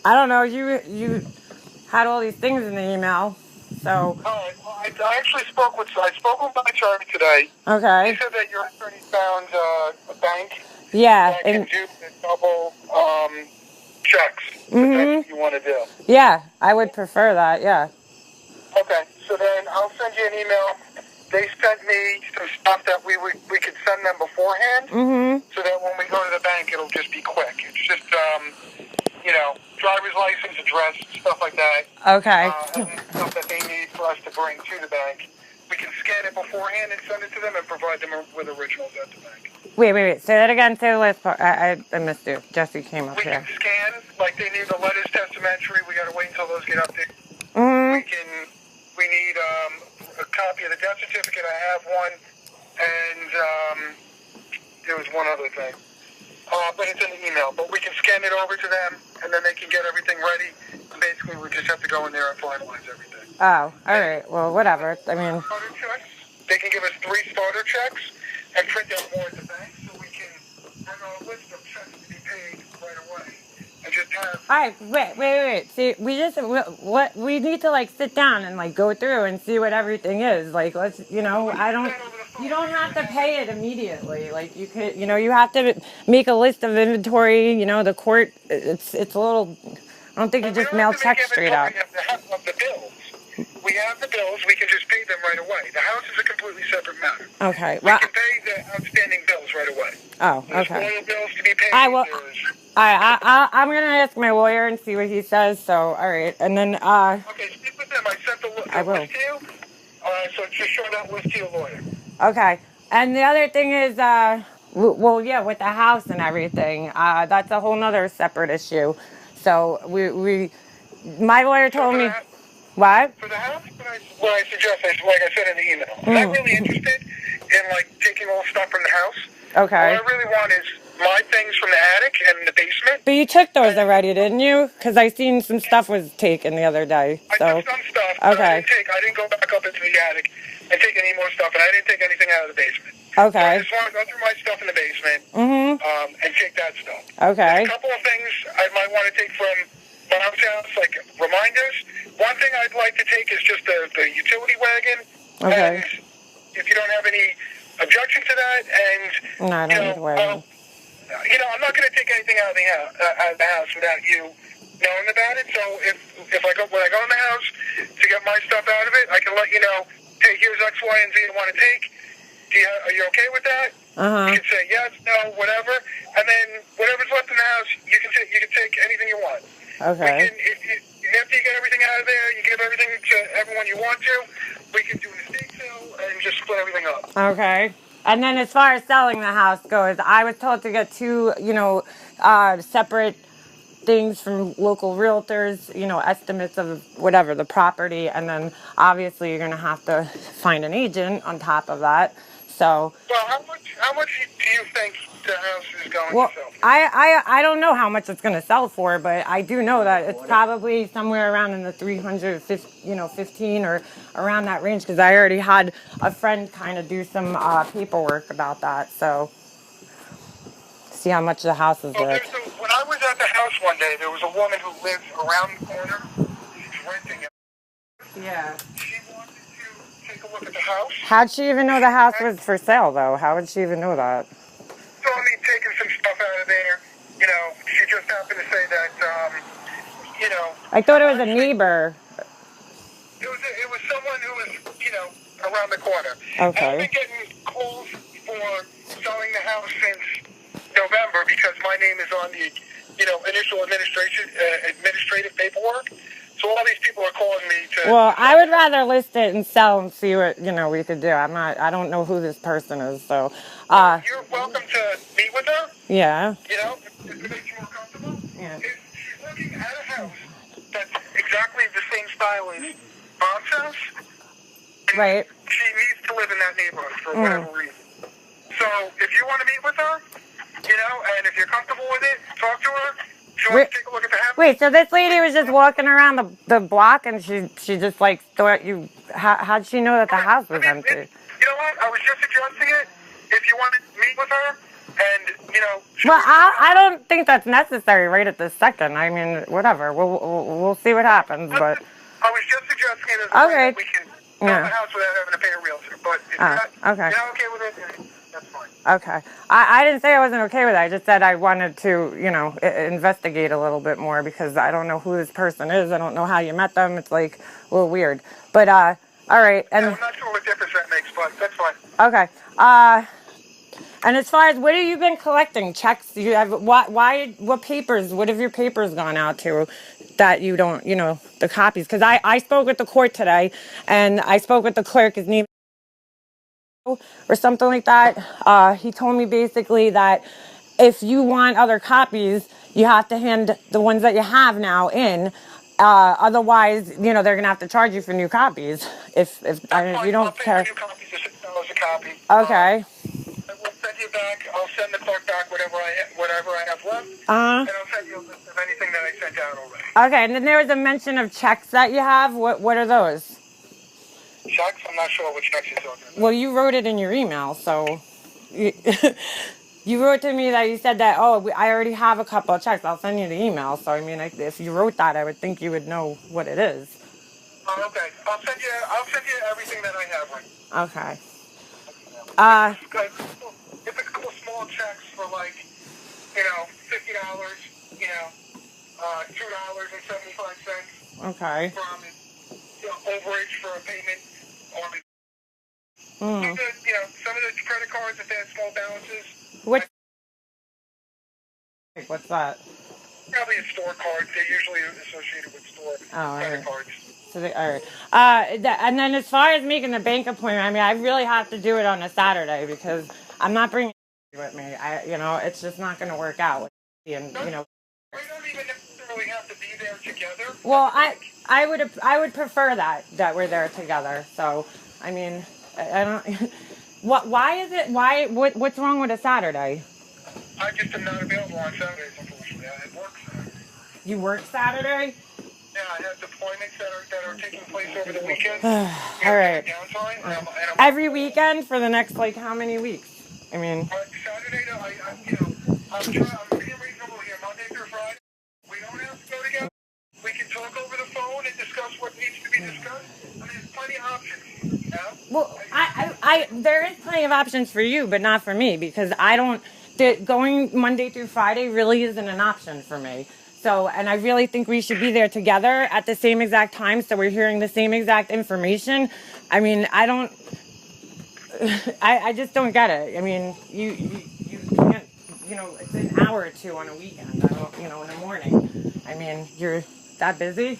I don't know. You had all these things in the email, so. All right. Well, I actually spoke with my attorney today. Okay. He said that your attorney found a bank Yeah. that can do the double checks. If that's what you want to do. Yeah, I would prefer that. Yeah. Okay. So then I'll send you an email. They sent me some stuff that we could send them beforehand, so that when we go to the bank, it'll just be quick. It's just driver's license, address, stuff like that. Okay. And then stuff that they need for us to bring to the bank. We can scan it beforehand and send it to them and provide them with originals at the bank. Wait. Say that again. Say the last part. I missed you. Jesse came up here. We can scan, like they need the letters testamentary. We got to wait until those get updated. We need a copy of the death certificate. I have one, and there was one other thing. But it's in the email. But we can scan it over to them, and then they can get everything ready. And basically, we just have to go in there and finalize everything. Oh, all right. Well, whatever. I mean, they can give us 3 starter checks and print out more at the bank, so we can have a list of checks to be paid right away. And just have. all right. Wait. See, we need to like sit down and like go through and see what everything is. Like, let's, you don't have to pay it immediately. Like, you could, you have to make a list of inventory. The court, it's a little. I don't think you just mail checks straight out. Of the bills. We have the bills. We can just pay them right away. The house is a completely separate matter. Okay. We can pay the outstanding bills right away. Oh, There's okay. oil bills to be paid. I'm going to ask my lawyer and see what he says. So, all right. And then, okay, speak with them. I sent the list to you. So just show that list to your lawyer. Okay. And the other thing is, with the house and everything, that's a whole nother separate issue. So, my lawyer told me. What? For the house, what I suggest, like I said in the email, I'm not really interested in taking all stuff from the house. Okay. All I really want is my things from the attic and the basement. But you took those already, didn't you? Because I seen some stuff was taken the other day. I took some stuff. Okay. I didn't go back up into the attic and take any more stuff, and I didn't take anything out of the basement. Okay. So I just want to go through my stuff in the basement and take that stuff. Okay. There's a couple of things I might want to take from Mom's house, like reminders. One thing I'd like to take is just the utility wagon. Okay. And if you don't have any objection to that, and no, I don't need a wagon. I'm not going to take anything out of the house without you knowing about it. So when I go in the house to get my stuff out of it, I can let you know. Hey, here's X, Y, and Z I want to take. Are you okay with that? You can say yes, no, whatever, and then whatever's left in the house, you can take anything you want. Okay. After you get everything out of there, you give everything to everyone you want to. We can do an estate sale and just split everything up. Okay. And then as far as selling the house goes, I was told to get 2, separate things from local realtors, estimates of whatever the property, and then obviously you're going to have to find an agent on top of that. So. Well, how much do you think the house is going to sell for? I don't know how much it's going to sell for, but I do know that it's probably somewhere around in the 315 or around that range, because I already had a friend kind of do some paperwork about that. So see how much the house is worth. When I was at the house one day, there was a woman who lives around the corner. She's renting it. Yeah. She wanted to take a look at the house. How'd she even know the house was for sale, though? How would she even know that? Saw me taking some stuff out of there. She just happened to say that, I thought it was a neighbor. It was someone who was, around the corner. Okay. I've been getting calls for selling the house since November because my name is on the, initial administrative paperwork. So all these people are calling me to. Well, I would rather list it and sell and see what we could do. I don't know who this person is, so. You're welcome to meet with her. Yeah. If it makes you more comfortable. Yeah. If she's looking at a house that's exactly the same style as Mom's house. Right. She needs to live in that neighborhood for whatever reason. So if you want to meet with her, and if you're comfortable with it, talk to her. She wants to take a look at the house. Wait, so this lady was just walking around the block and she just thought you. How'd she know that the house was empty? You know what? I was just suggesting it. If you want to meet with her and you know. Well, I don't think that's necessary right at this second. I mean, whatever. We'll see what happens. But I was just suggesting it as a way okay. that we can sell the house without having to pay a realtor. But if Okay. you're not okay with it, then that's fine. Okay. I didn't say I wasn't okay with it. I just said I wanted to, you know, investigate a little bit more because I don't know who this person is. I don't know how you met them. It's like a little weird. But all right. And I'm not sure what difference that makes, but that's fine. okay. And as far as what have you been collecting? Checks? You have what papers? What have your papers gone out to that you don't, you know, the copies? Because I spoke with the court today, and I spoke with the clerk. His name or something like that. He told me basically that if you want other copies, you have to hand the ones that you have now in. Otherwise, you know, they're gonna have to charge you for new copies. If you don't care. I'll pay for new copies of $6 a copy. Okay. We'll send you back. I'll send the clerk back whatever I have left. And I'll send you a list of anything that I sent out already. Okay, and then there was a mention of checks that you have. What are those? Checks? I'm not sure what checks you're talking about. Well, you wrote it in your email, so you wrote to me that you said that. Oh, I already have a couple of checks. I'll send you the email. So I mean, if you wrote that, I would think you would know what it is. Oh, okay. I'll send you everything that I have. Right. Okay. It's a couple small checks for like, you know, $50, you know, $2.75. Okay. From overage for a payment on. You know, some of the credit cards if they had small balances. What's that? Probably a store card. They're usually associated with store credit cards. So all right. And then as far as making the bank appointment, I mean, I really have to do it on a Saturday because I'm not bringing with me. It's just not going to work out. And We don't even necessarily have to be there together. Well, I would prefer that we're there together. So, I mean, I don't. Why is it? What's wrong with a Saturday? I just am not available on Saturdays, unfortunately. I work Saturday. You work Saturday? Yeah, I have deployments that are taking place over the weekend. All right. And I'm every weekend for the next how many weeks? I mean. Saturday, I'm being reasonable here. Monday through Friday, we don't have to go together. We can talk over the phone and discuss what needs to be discussed. I mean, there's plenty of options. You know? Well, there is plenty of options for you, but not for me because I don't. Going Monday through Friday really isn't an option for me. So, and I really think we should be there together at the same exact time so we're hearing the same exact information. I mean, I just don't get it. I mean, you can't, it's an hour or two on a weekend, in the morning. I mean, you're that busy?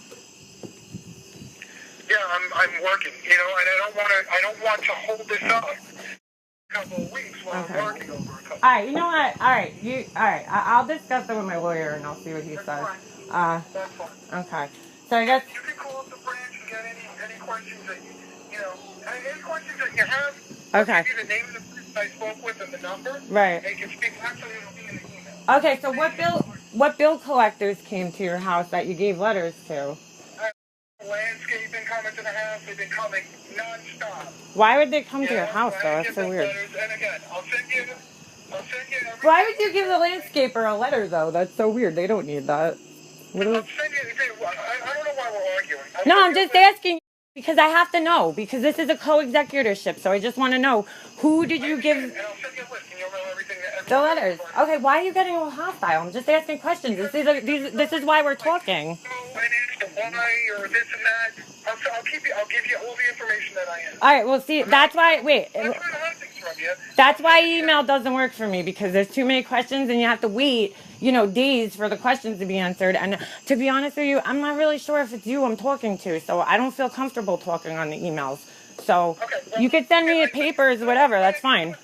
Yeah, I'm working, and I don't want to hold this up a couple of weeks while I'm working over a couple. All right, you know what? All right. I'll discuss it with my lawyer and I'll see what he says. That's fine. Okay. So I guess you can call up the branch and get any questions that any questions that you have. Okay. I'll give you the name of the person I spoke with and the number. Right. They can speak. Actually, it'll be in the email. Okay. So what bill collectors came to your house that you gave letters to? Landscaping coming to the house. They've been coming non-stop. Why would they come to your house though? That's so weird. And again, I'll send you everything. Why would you give the landscaper a letter though? That's so weird. They don't need that. I'll send you. I don't know why we're arguing. No, I'm just asking because I have to know because this is a co-executorship. So I just want to know who did you give And I'll send you a list and you'll know everything. the letters? Okay, why are you getting all hostile? I'm just asking questions. This is why we're talking. Why or this and that. I'll give you all the information that I have. All right, well, see, that's why, wait. I'm trying to hide things from you. That's why email doesn't work for me because there's too many questions and you have to wait, days for the questions to be answered. And to be honest with you, I'm not really sure if it's you I'm talking to, so I don't feel comfortable talking on the emails. So you could send me papers, whatever, that's fine.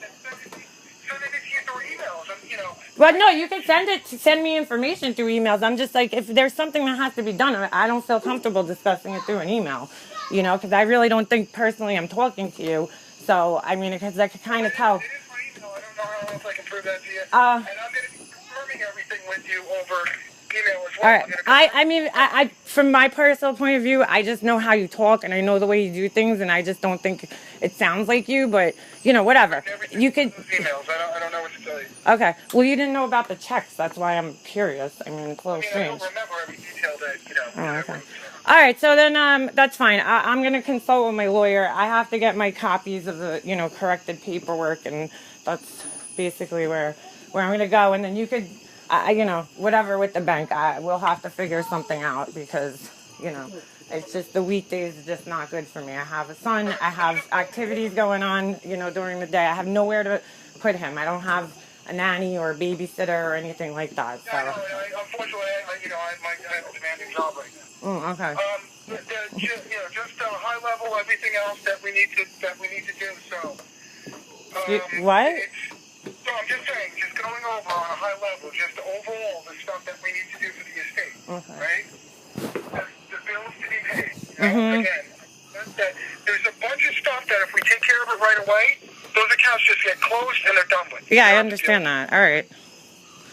Well, no, you can send me information through emails. I'm just like, if there's something that has to be done, I don't feel comfortable discussing it through an email, because I really don't think personally I'm talking to you. So, I mean, because I could kind of tell. It is my email. I don't know how else I can prove that to you. And I'm going to be confirming everything with you over email as well. All right. I mean, I from my personal point of view, I just know how you talk and I know the way you do things, and I just don't think it sounds like you. But whatever. You could. Emails. I don't know what to tell you. Okay. Well, you didn't know about the checks. That's why I'm curious. I mean, it's a little I strange. don't remember every detail that Oh, okay. All right. So then, that's fine. I'm gonna consult with my lawyer. I have to get my copies of the corrected paperwork, and that's basically where I'm gonna go. And then you could. Whatever with the bank, we'll have to figure something out because, it's just the weekdays are just not good for me. I have a son, I have activities going on, during the day. I have nowhere to put him. I don't have a nanny or a babysitter or anything like that. So. Yeah, unfortunately, I have a demanding job right now. Okay. Just high level, everything else that we need to do. So. What? So I'm just saying, just going over on a high level, just overall the stuff that we need to do for the estate, right? The bills to be paid. Again, there's a bunch of stuff that if we take care of it right away, those accounts just get closed and they're done with. Yeah, I understand that. All right.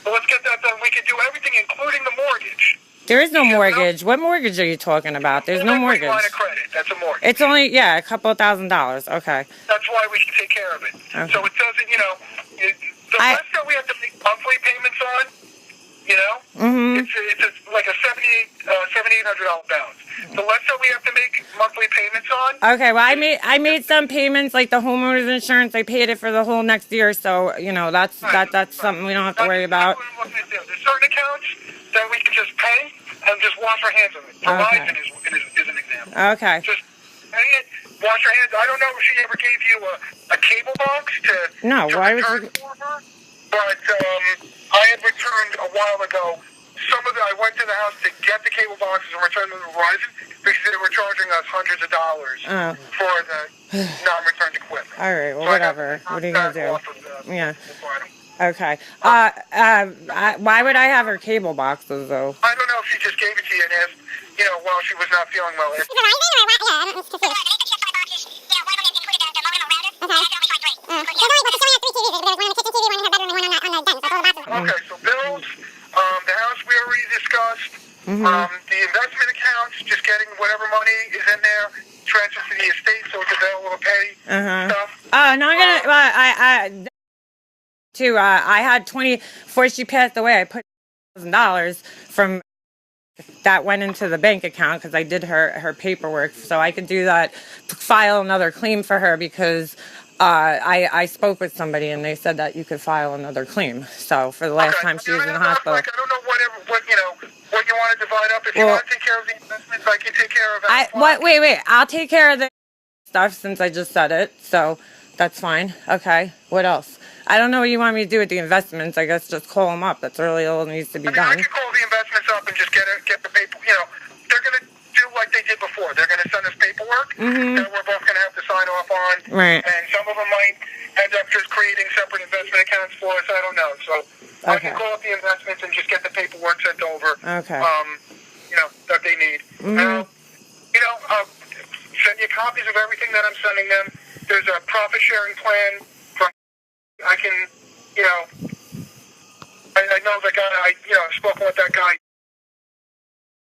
So let's get that done. We can do everything, including the mortgage. There is no mortgage. What mortgage are you talking about? There's no mortgage. Line of credit. That's a mortgage. It's only, a couple of $1,000. Okay. That's why we can take care of it. Okay. So it doesn't, the less that we have to make monthly payments on, it's like a $7,800 balance. The less that we have to make monthly payments on. Okay, well, I made some payments, like the homeowner's insurance. I paid it for the whole next year, so that's something we don't have to worry about. That's what I'm looking to do. There's certain accounts that we can just pay and just wash our hands of it. Verizon is an example. Okay. Just pay it, wash your hands. I don't know if she ever gave you a cable box to return for her, but I had returned a while ago. I went to the house to get the cable boxes and return them to Verizon because they were charging us hundreds of dollars for the non-returned equipment. All right, well, whatever. What are you going to do? Yeah. Okay. Why would I have her cable boxes, though? I don't know if she just gave it to you and asked, while she was not feeling well. Okay, so bills, the house we already discussed, the investment accounts, just getting whatever money is in there, transfer to the estate so it's available to pay stuff. No, I had before she passed away, I put $1,000 from that went into the bank account because I did her paperwork, so I could do that, file another claim for her because I spoke with somebody and they said that you could file another claim. So for the last time she was in the hospital. I don't know what you want to divide up. If you want to take care of the investments, I can take care of it. Wait. I'll take care of the stuff since I just said it. So that's fine. Okay. What else? I don't know what you want me to do with the investments. I guess just call them up. That's really all that needs to be done. I can call the investments up and just get the paper. They're going to do like they did before. They're going to send us paperwork that we're both going to have to sign off on. Right. And some of them might end up just creating separate investment accounts for us. I don't know. So I can call up the investments and just get the paperwork sent over. Okay. That they need. Send you copies of everything that I'm sending them. There's a profit sharing plan. I can, I know the guy, I've spoken with that guy.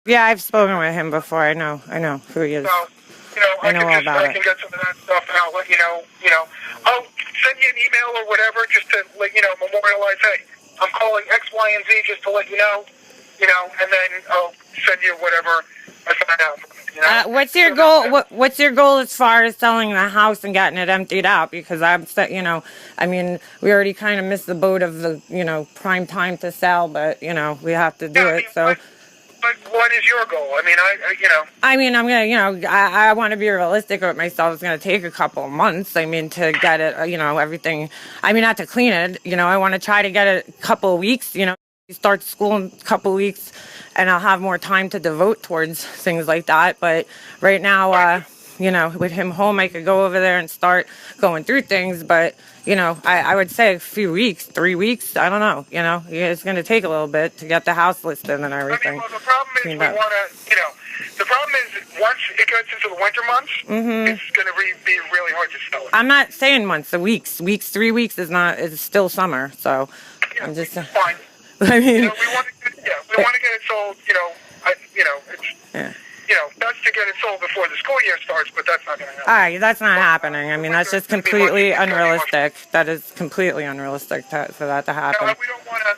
Yeah, I've spoken with him before. I know who he is. So, I can get some of that stuff and I'll let you know, I'll send you an email or whatever just to let you know, memorialize, hey, I'm calling X, Y, and Z just to let you know, and then I'll send you whatever I find out. What's your goal? What's your goal as far as selling the house and getting it emptied out? Because we already kind of missed the boat of the, prime time to sell, but we have to do it. So. But what is your goal? I want to be realistic with myself. It's going to take a couple of months. To get it, everything. Not to clean it. I want to try to get it a couple of weeks. Start school in a couple of weeks, and I'll have more time to devote towards things like that. But right now, with him home, I could go over there and start going through things. But, I would say a few weeks, 3 weeks. I don't know. It's going to take a little bit to get the house listed and everything. The problem is the problem is once it gets into the winter months, it's going to be really hard to sell it. I'm not saying months, the weeks. 3 weeks is still summer. So I'm just fine. we want Yeah, we want to get it sold. It's best to get it sold before the school year starts, but that's not going to happen. All right, that's not happening. I mean, that's just completely unrealistic. That is completely unrealistic for that to happen. We don't want to.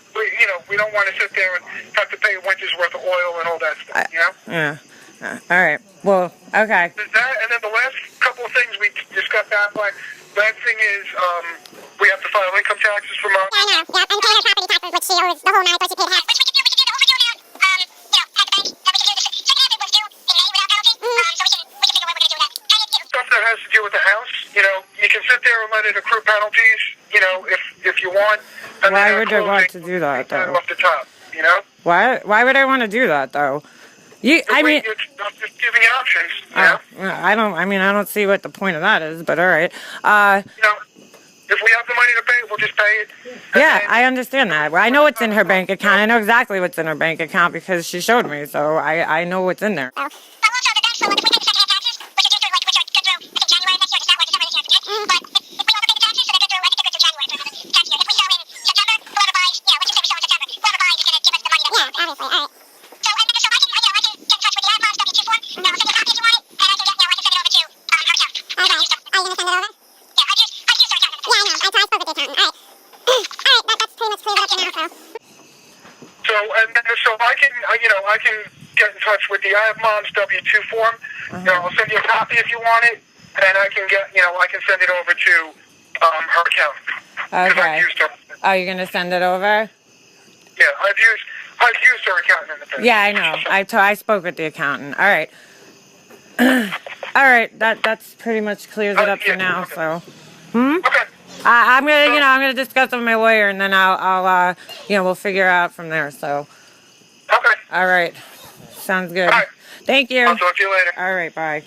We don't want to sit there and have to pay a winter's worth of oil and all that stuff. Yeah. All right. Well, okay. There's that, and then the last couple of things we just got back by. Last thing is, we have to file income taxes from our. Yeah, I know. Yeah, and pay her property taxes, which she owes the whole amount, but she paid half. Which we can do. We can do the overdue amount. At the bank. That we can do. The second half was due in May without penalty. So we can figure what we're gonna do with that. Stuff that has to do with the house. You can sit there and let it accrue penalties. If you want. And Why would I want to do that, though? Off the top. Why would I want to do that, though? I mean, I'm just giving you options. I don't see what the point of that is, but all right. If we have the money to pay it, we'll just pay it. Yeah, I understand that. I know what's in her bank account. I know exactly what's in her bank account because she showed me, so I know what's in there. Oh. But also the banks will, if we pay the second half taxes, which are due through, which are good through, I think January of next year, December of this year, but if we also pay the taxes, so they're good through, I think they're good through January for another tax year. If we sell in September, whoever buys, let's just say we sell in September, whoever buys is going to give us the money that we want. Yeah, obviously, all right. So I can get in touch with the AdMoms W-2 form. I'll send you a copy if you want it, and I can send it over to her account. Okay. Are you going to send it over? Yeah, I've used her account. Yeah, I know. I spoke with the accountant. All right. All right, that's pretty much cleared up now, so. So I can get in touch with the I have Mom's W-2 form. I'll send you a copy if you want it, and I can send it over to her account. Okay. Oh, you're gonna send it over? Yeah, I've used her accountant in the past. Yeah, I know. I spoke with the accountant. All right. All right. That's pretty much clears it up for now. Okay. So. Okay. I'm gonna discuss with my lawyer, and then I'll we'll figure out from there. So. Okay. All right. Sounds good. All right. Thank you. I'll talk to you later. All right. Bye.